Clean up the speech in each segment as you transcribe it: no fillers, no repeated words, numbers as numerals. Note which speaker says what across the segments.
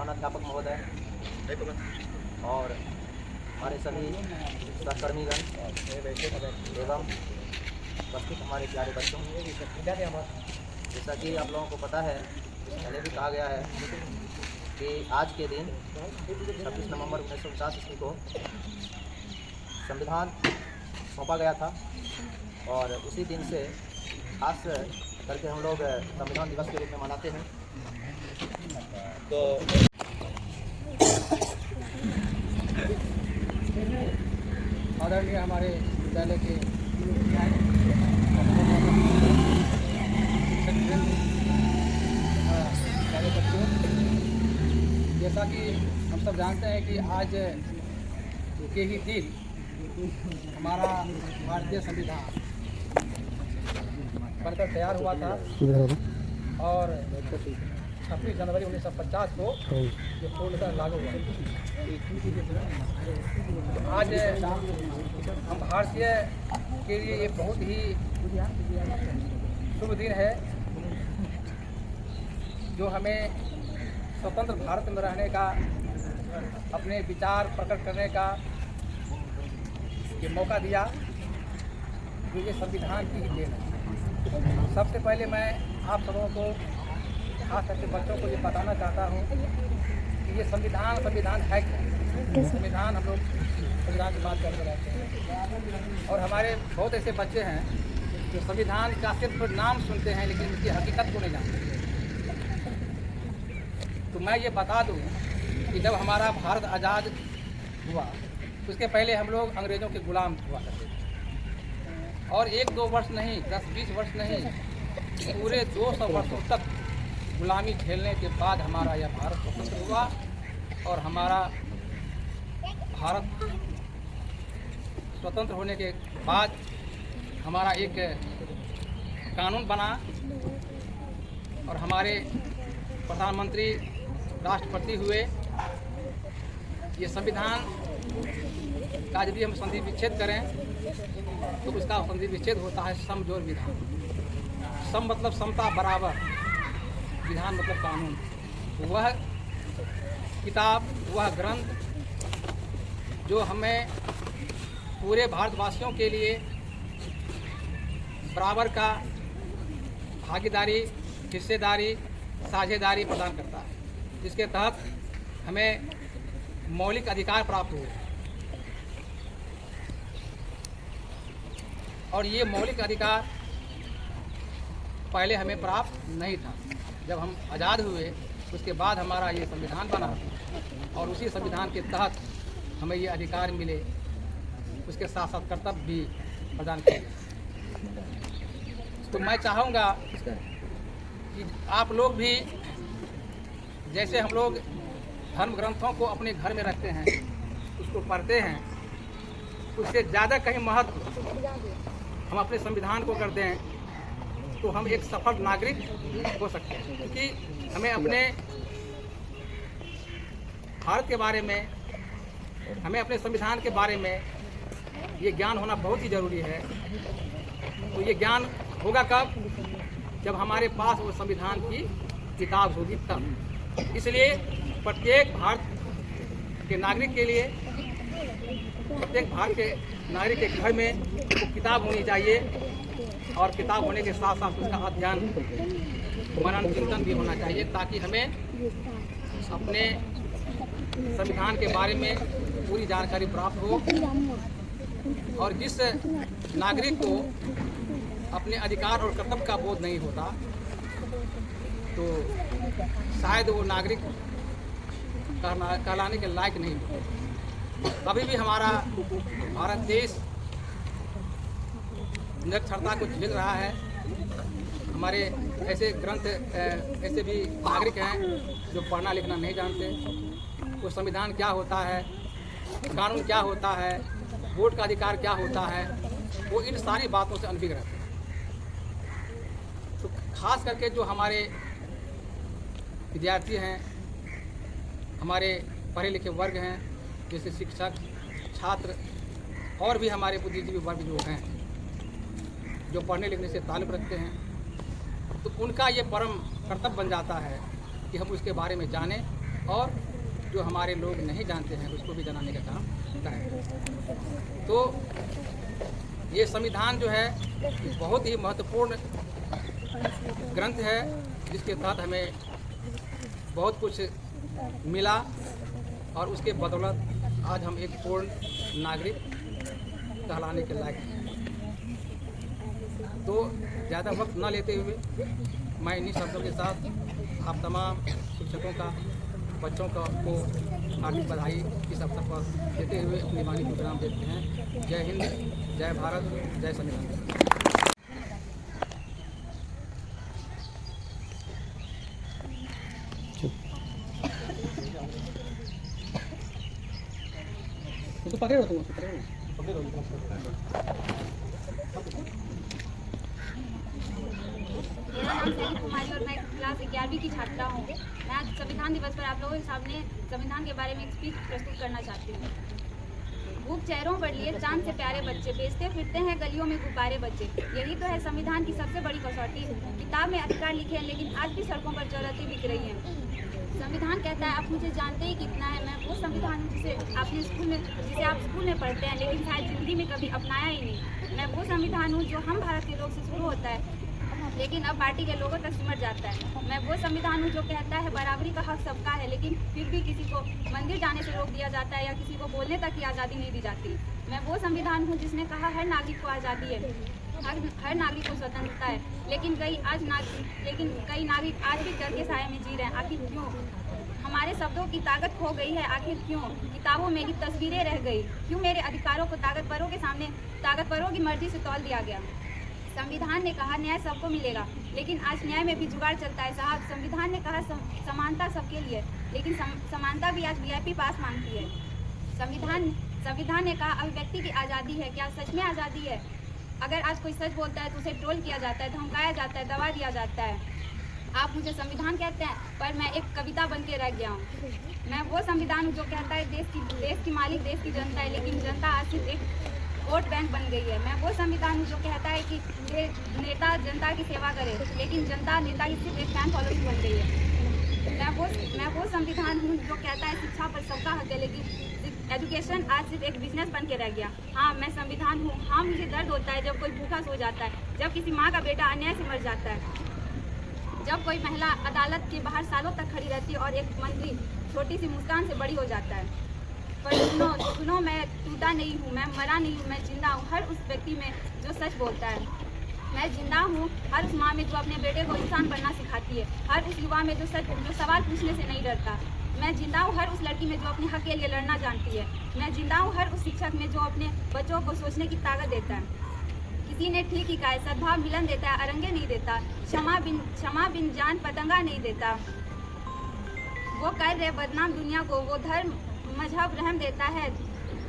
Speaker 1: प्रधानाध्यापक महोदय और हमारे सभी सहकर्मीगण एवं उपस्थित हमारे प्यारे बच्चों, जैसा कि आप लोगों को पता है, पहले भी कहा गया है कि आज के दिन 26 नवंबर 1949 ईस्वी को संविधान सौंपा गया था और उसी दिन से खास करके हम लोग संविधान दिवस के रूप में मनाते हैं। तो
Speaker 2: आदरणीय हमारे विद्यालय के प्यारे बच्चों, जैसा कि हम सब जानते हैं कि आज के ही दिन हमारा भारतीय संविधान बनकर तैयार हुआ था और 26 जनवरी 1950 को ये पूर्णतः लागू हुआ। तो आज हम भारतीय के लिए ये बहुत ही शुभ दिन है, जो हमें स्वतंत्र भारत में रहने का, अपने विचार प्रकट करने का ये मौका दिया, जो ये संविधान की ही देन है। सबसे पहले मैं आप सबों को, खास करके बच्चों को ये बताना चाहता हूँ कि ये संविधान है क्या। संविधान हम लोग संविधान की बात करते रहते हैं और हमारे बहुत ऐसे बच्चे हैं जो संविधान का सिर्फ नाम सुनते हैं लेकिन उसकी हकीकत को नहीं जानते। तो मैं ये बता दूँ कि जब हमारा भारत आज़ाद हुआ उसके पहले हम लोग अंग्रेज़ों के गुलाम हुआ करते थे और 1-2 वर्ष नहीं, 10-20 वर्ष नहीं, पूरे 200 वर्षों तक गुलामी झेलने के बाद हमारा यह भारत स्वतंत्र हुआ और हमारा भारत स्वतंत्र होने के बाद हमारा एक कानून बना और हमारे प्रधानमंत्री राष्ट्रपति हुए। ये संविधान का यदि हम संधि विच्छेद करें तो उसका संधि विच्छेद होता है समझौता विधान। सम मतलब समता, बराबर, विधान मतलब कानून। वह किताब, वह ग्रंथ जो हमें पूरे भारतवासियों के लिए बराबर का भागीदारी, हिस्सेदारी, साझेदारी प्रदान करता है, जिसके तहत हमें मौलिक अधिकार प्राप्त हुए। और ये मौलिक अधिकार पहले हमें प्राप्त नहीं था। जब हम आज़ाद हुए उसके बाद हमारा ये संविधान बना और उसी संविधान के तहत हमें ये अधिकार मिले, उसके साथ साथ कर्तव्य भी प्रदान किए। तो मैं चाहूँगा कि आप लोग भी, जैसे हम लोग धर्म ग्रंथों को अपने घर में रखते हैं, उसको पढ़ते हैं, उससे ज़्यादा कहीं महत्व हम अपने संविधान को कर दें तो हम एक सफल नागरिक हो सकते हैं। क्योंकि हमें अपने भारत के बारे में, हमें अपने संविधान के बारे में ये ज्ञान होना बहुत ही ज़रूरी है। तो ये ज्ञान होगा कब? जब हमारे पास वो संविधान की किताब होगी तब। इसलिए प्रत्येक भारत के नागरिक के लिए, प्रत्येक भारत के नागरिक के घर में वो किताब होनी चाहिए और किताब होने के साथ साथ उसका अध्ययन, मनन, चिंतन भी होना चाहिए, ताकि हमें अपने संविधान के बारे में पूरी जानकारी प्राप्त हो। और जिस नागरिक को अपने अधिकार और कर्तव्य का बोध नहीं होता तो शायद वो नागरिक कहलाने के लायक नहीं होता। कभी भी हमारा भारत देश निरक्षरता को झेल रहा है। हमारे ऐसे ग्रंथ, ऐसे भी नागरिक हैं जो पढ़ना लिखना नहीं जानते। वो संविधान क्या होता है, कानून क्या होता है, वोट का अधिकार क्या होता है, वो इन सारी बातों से अनभिज्ञ रहते हैं। तो खास करके जो हमारे विद्यार्थी हैं, हमारे पढ़े लिखे वर्ग हैं, जैसे शिक्षक, छात्र और भी हमारे बुद्धिजीवी वर्ग जो हैं, जो पढ़ने लिखने से ताल्लुक़ रखते हैं, तो उनका ये परम कर्तव्य बन जाता है कि हम उसके बारे में जानें और जो हमारे लोग नहीं जानते हैं उसको भी जनाने का काम करें। तो ये संविधान जो है बहुत ही महत्वपूर्ण ग्रंथ है, जिसके तहत हमें बहुत कुछ मिला और उसके बदौलत आज हम एक पूर्ण नागरिक कहलाने के लायक हैं। तो ज़्यादा वक्त न लेते हुए मैं इन्हीं शब्दों के साथ आप तमाम शिक्षकों का, बच्चों को हार्दिक बधाई इस अवसर पर देते हुए अपनी वाणी को विराम देते हैं। जय हिंद, जय भारत, जय संविधान। तो पकड़ो तुम, पकड़ो।
Speaker 3: मेरा नाम सैनी कुमारी और मैं क्लास 11वीं की छात्रा हूँ। मैं आज संविधान दिवस पर आप लोगों के सामने संविधान के बारे में एक स्पीच प्रस्तुत करना चाहती हूँ। भूख चेहरों पर लिए चांद से प्यारे बच्चे, बेचते फिरते हैं गलियों में गुब्बारे बच्चे। यही तो है संविधान की सबसे बड़ी कसौटी। किताब में अधिकार लिखे हैं लेकिन आज भी सड़कों पर चौराती बिक रही हैं। संविधान कहता है आप मुझे जानते ही कितना है। मैं वो संविधान हूँ जिसे आप स्कूल में पढ़ते हैं लेकिन शायद जिंदगी में कभी अपनाया ही नहीं। मैं वो संविधान हूँ जो हम भारत के लोग से शुरू होता है लेकिन अब पार्टी के लोगों तक सिमट जाता है। मैं वो संविधान हूँ जो कहता है बराबरी का हक सबका है, लेकिन फिर भी किसी को मंदिर जाने से रोक दिया जाता है या किसी को बोलने तक की आज़ादी नहीं दी जाती। मैं वो संविधान हूँ जिसने कहा हर नागरिक को आज़ादी है, हर नागरिक को स्वतंत्रता है, लेकिन कई नागरिक आज भी डर के साए में जी रहे हैं। आखिर क्यों? हमारे शब्दों की ताकत खो गई है। आखिर क्यों? किताबों में की तस्वीरें रह गई। क्यों मेरे अधिकारों को ताकतवरों के सामने ताकतवरों की मर्जी से तौल दिया गया? संविधान ने कहा न्याय सबको मिलेगा, लेकिन आज न्याय में भी जुगाड़ चलता है साहब। संविधान ने कहा समानता सबके लिए, लेकिन समानता भी आज वीआईपी पास मांगती है। संविधान ने कहा अभिव्यक्ति की आज़ादी है। क्या सच में आज़ादी है? अगर आज कोई सच बोलता है तो उसे ट्रोल किया जाता है, धमकाया जाता है, दबा दिया जाता है। आप मुझे संविधान कहते हैं पर मैं एक कविता बन के रह गया हूँ। मैं वो संविधान हूँ जो कहता है देश की मालिक देश की जनता है, लेकिन जनता आज सिर्फ एक वोट बैंक बन गई है। मैं वो संविधान हूँ जो कहता है कि नेता जनता की सेवा करे, लेकिन जनता नेता की सिर्फ एक फैन फॉलोइंग बन गई है। मैं वो संविधान हूँ जो कहता है शिक्षा पर सबका हक है, लेकिन एजुकेशन आज सिर्फ एक बिजनेस बन के रह गया। हाँ, मैं संविधान हूँ। हाँ, मुझे दर्द होता है जब कोई भूखा सो जाता है, जब किसी माँ का बेटा अन्याय से मर जाता है, जब कोई महिला अदालत के बाहर सालों तक खड़ी रहती है और एक मंत्री छोटी सी मुस्कान से बड़ी हो जाता है। पर सुनो, मैं टूटा नहीं हूँ, मैं मरा नहीं हूँ, मैं जिंदा हूँ हर उस व्यक्ति में जो सच बोलता है। मैं जिंदा हूँ हर उस माँ में जो अपने बेटे को इंसान बनना सिखाती है, हर उस युवा में जो सवाल पूछने से नहीं डरता। मैं जिंदा हूँ हर उस लड़की में जो अपने हक के लिए लड़ना जानती है। मैं जिंदा हूँ हर उस शिक्षक में जो अपने बच्चों को सोचने की ताकत देता है। किसी ने ठीक ही कहा, सद्भाव मिलन देता है, अरंगे नहीं देता। क्षमा बिन जान पतंगा नहीं देता। वो कर रहे बदनाम दुनिया को, वो धर्म मजहब रहम देता है,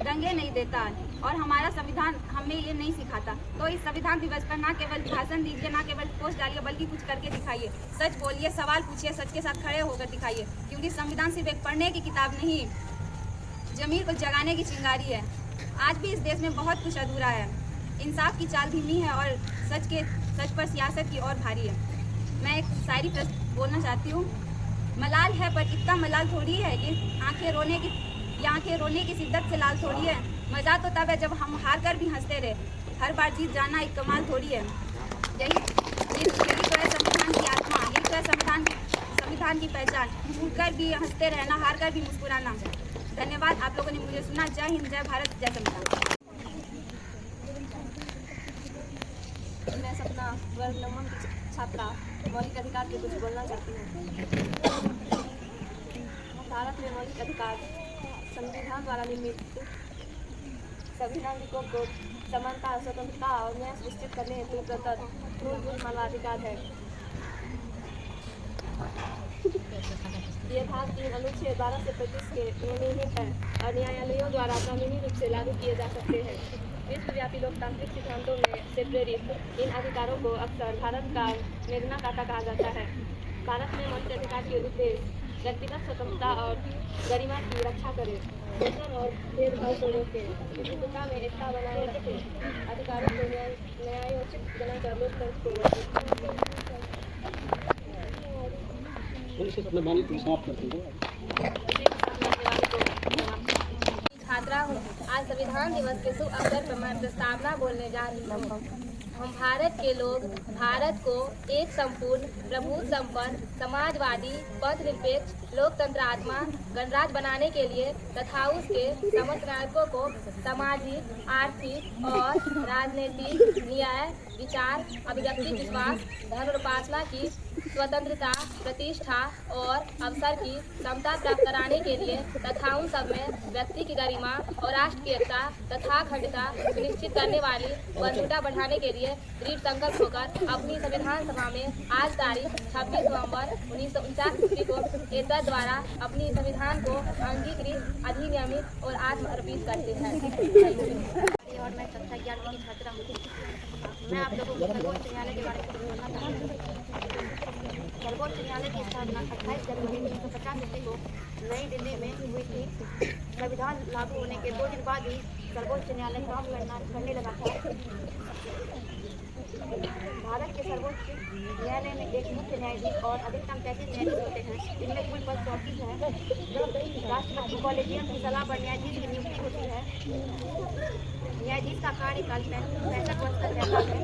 Speaker 3: दंगे नहीं देता। और हमारा संविधान हमें ये नहीं सिखाता। तो इस संविधान दिवस पर ना केवल भाषण दीजिए, ना केवल पोस्ट डालिए, बल्कि कुछ करके दिखाइए। सच बोलिए, सवाल पूछिए, सच के साथ खड़े होकर दिखाइए, क्योंकि संविधान सिर्फ एक पढ़ने की किताब नहीं, जमीर को जगाने की चिंगारी है। आज भी इस देश में बहुत कुछ अधूरा है। इंसाफ की चाल धीमी है और सच पर सियासत की ओर भारी है। मैं एक शायरी बोलना चाहती हूँ। मलाल है पर इतना मलाल थोड़ी है, ये आंखें रोने की शिद्दत से लाल थोड़ी है। मज़ा तो तब है जब हम हार कर भी हंसते रहे, हर बार जीत जाना एक कमाल थोड़ी है। यही तो है संविधान की आत्मा, यही तो है संविधान की पहचान। टूट कर भी हंसते रहना, हार कर भी मुस्कुराना। धन्यवाद, आप लोगों ने मुझे सुना। जय हिंद, जय भारत, जय संविधान।
Speaker 4: मैं सपना वर्ग नंबर की छात्रा मौलिक अधिकार के कुछ बोलना चाहती हूँ। भारत में मौलिक अधिकार संविधान द्वारा निर्मित सभी नागरिकों को समानता, स्वतंत्रता और न्याय सुनिश्चित करने हेतु प्रदत्त मूलभूत मानवाधिकार है। ये भाग 3 अनुच्छेद 12 से 25 के निहित है और न्यायालयों द्वारा कानूनी रूप से लागू किए जा सकते हैं। विश्वव्यापी लोकतांत्रिक सिद्धांतों से प्रेरित इन अधिकारों को अक्सर भारत का मेगना कार्टा कहा जाता है। भारत में मौलिक अधिकार के उद्देश्य व्यक्तिगत स्वतंत्रता और गरिमा की रक्षा करें, शोषण और भेदभाव को रोकें, विविधता में एकता बनाए रखें, अधिकारों को न्यायोचित बनाकर लोकतंत्र को छात्रा हूँ। आज संविधान दिवस के शुभ अवसर पर मैं प्रस्तावना बोलने जा रही हूँ। हम भारत के लोग भारत को एक संपूर्ण प्रभु संपन्न समाजवादी पथनिरपेक्ष लोकतंत्रात्मा गणराज्य बनाने के लिए तथा उसके समस्त नागरिकों को सामाजिक आर्थिक और राजनीतिक न्याय विचार अभिव्यक्ति विश्वास धर्म उपासना की स्वतंत्रता प्रतिष्ठा और अवसर की समता प्राप्त कराने के लिए तथा उन सब में व्यक्ति की गरिमा और राष्ट्र की एकता तथा अखंडता सुनिश्चित करने वाली बंधुता बढ़ाने के लिए दृढ़ संकल्प होकर अपनी संविधान सभा में आज तारीख 26 नवंबर 1949 ईस्वी को एतद द्वारा अपनी संविधान को अंगीकृत अधिनियमित और आत्मर्पित करते हैं। और मैं कक्षा 11 की छात्रा हूँ। मैं आप लोगों को सर्वोच्च न्यायालय के बारे में बोलना चाहती हूँ। सर्वोच्च न्यायालय की स्थापना 28 जनवरी 1950 ईस्वी को नई दिल्ली में हुई थी। संविधान लागू होने के 2 दिन बाद ही सर्वोच्च न्यायालय काम करने लगा था। भारत के सर्वोच्च न्यायालय में एक मुख्य न्यायाधीश और अधिकतम 33 न्यायाधीश होते हैं। इनमें कुल पद 34 हैं। राष्ट्रपति कॉलेजियम की सलाह पर न्यायाधीश की नियुक्ति होती है। न्यायाधीश का कार्यकाल 65 वर्ष तक रहता है।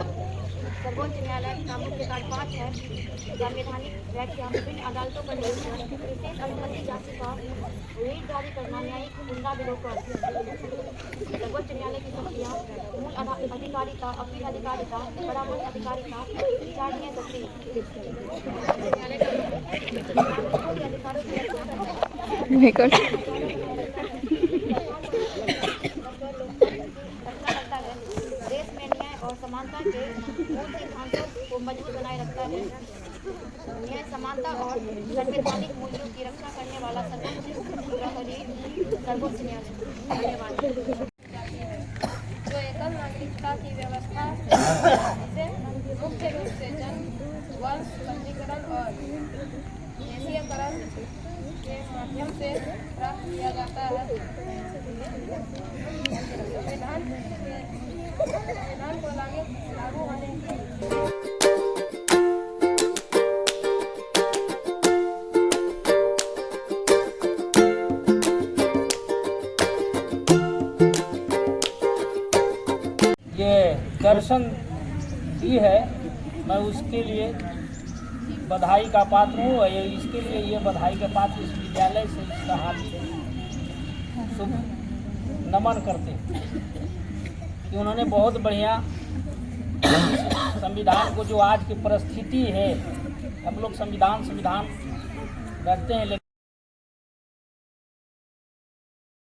Speaker 4: सर्वोच्च न्यायालय का मुख्य कार्य 5 है। संवैधानिक व्याख्या विभिन्न अदालतों पर निरीक्षण विशेष अनुमति याचिका रीट जारी करना न्यायिक पुनरावलोकन। सर्वोच्च न्यायालय की शक्तियाँ मूल अधिकारिता अपील अधिकारिता परामर्श अधिकारिता विचारणीय शक्ति। न्यायालय के अधिकारों देश में न्याय और समानता के मूल सिद्धांतों को मजबूत बनाए रखता है। न्याय समानता और संवैधानिक मूल्यों की रक्षा करने वाला सर्वोच्च न्यायालय। धन्यवाद। जो एकल नागरिकता की व्यवस्था इसे मुख्य रूप से जन्म वंश पंजीकरण और देशीयकरण के माध्यम से प्राप्त किया जाता है। संविधान को लागू होने
Speaker 5: ये दर्शन दी है, मैं उसके लिए बधाई का पात्र हूँ। इसके लिए ये बधाई के पात्र इस विद्यालय से इसका हाथ शुभ नमन करते हैं कि उन्होंने बहुत बढ़िया संविधान को, जो आज की परिस्थिति है, हम लोग संविधान रखते हैं